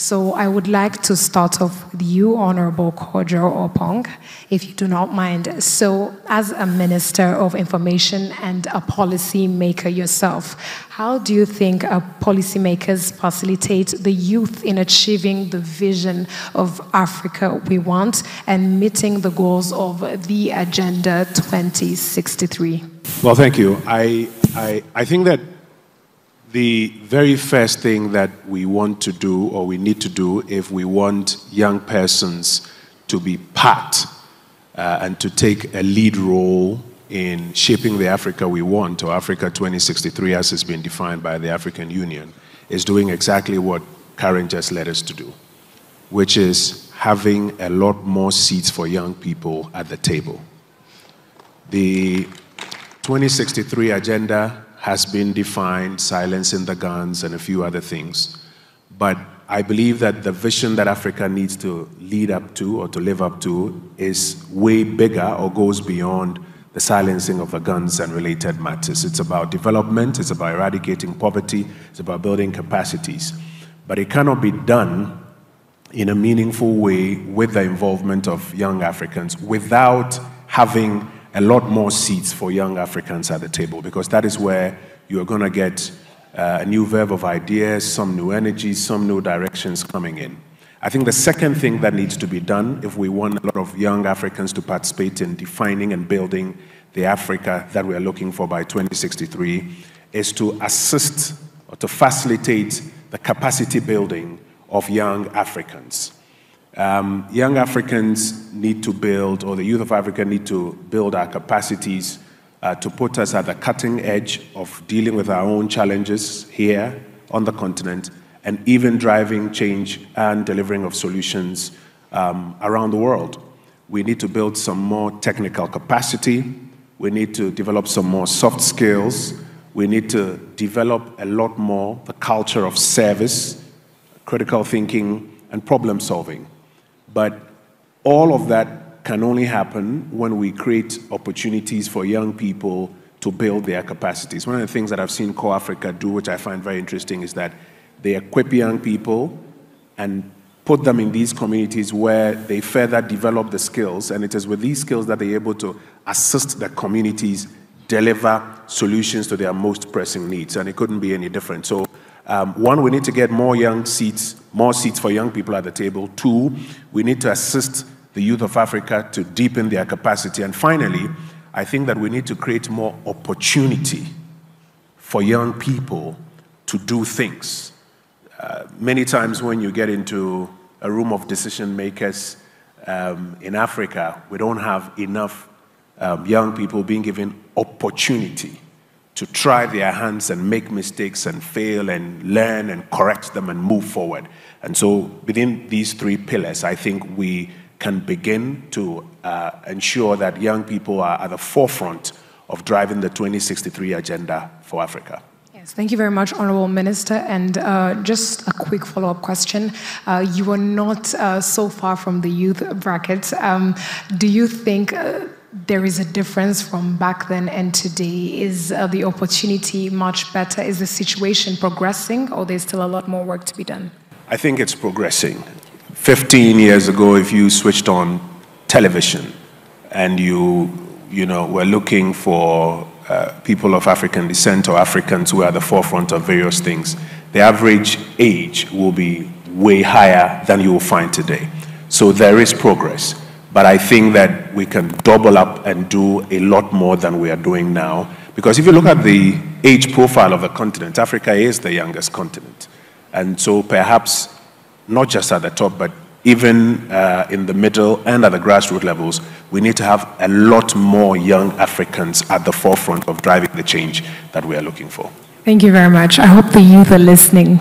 So I would like to start off with you, Honorable Kojo Oppong, if you do not mind. So as a Minister of Information and a policy maker yourself, how do you think policymakers facilitate the youth in achieving the vision of Africa we want and meeting the goals of the Agenda 2063? Well, thank you. I think that the very first thing that we want to do, or we need to do, if we want young persons to be part and to take a lead role in shaping the Africa we want, or Africa 2063 as it's been defined by the African Union, is doing exactly what Karen just led us to do, which is having a lot more seats for young people at the table. The 2063 agenda has been defined, silencing the guns and a few other things. But I believe that the vision that Africa needs to lead up to or to live up to is way bigger or goes beyond the silencing of the guns and related matters. It's about development, it's about eradicating poverty, it's about building capacities. But it cannot be done in a meaningful way with the involvement of young Africans without having a lot more seats for young Africans at the table, because that is where you're going to get a new verve of ideas, some new energies, some new directions coming in. I think the second thing that needs to be done if we want a lot of young Africans to participate in defining and building the Africa that we are looking for by 2063 is to assist or to facilitate the capacity building of young Africans. Young Africans need to build, or the youth of Africa need to build our capacities to put us at the cutting edge of dealing with our own challenges here on the continent, and even driving change and delivering of solutions around the world. We need to build some more technical capacity. We need to develop some more soft skills. We need to develop a lot more the culture of service, critical thinking, and problem solving. But all of that can only happen when we create opportunities for young people to build their capacities. One of the things that I've seen Core Africa do, which I find very interesting, is that they equip young people and put them in these communities where they further develop the skills, and it is with these skills that they're able to assist the communities deliver solutions to their most pressing needs, and it couldn't be any different. So one, we need to get more seats for young people at the table. Two, we need to assist the youth of Africa to deepen their capacity. And finally, I think that we need to create more opportunity for young people to do things. Many times when you get into a room of decision makers in Africa, we don't have enough young people being given opportunity to try their hands and make mistakes and fail and learn and correct them and move forward. And so within these three pillars, I think we can begin to ensure that young people are at the forefront of driving the 2063 agenda for Africa. Yes, thank you very much, Honorable Minister. And just a quick follow-up question. You are not so far from the youth bracket. Do you think there is a difference from back then and today? Is the opportunity much better? Is the situation progressing, or there's still a lot more work to be done? I think it's progressing. 15 years ago, if you switched on television and you were looking for people of African descent or Africans who are at the forefront of various things, the average age will be way higher than you will find today. So there is progress. But I think that we can double up and do a lot more than we are doing now. Because if you look at the age profile of the continent, Africa is the youngest continent. And so perhaps not just at the top, but even in the middle and at the grassroots levels, we need to have a lot more young Africans at the forefront of driving the change that we are looking for. Thank you very much. I hope the youth are listening.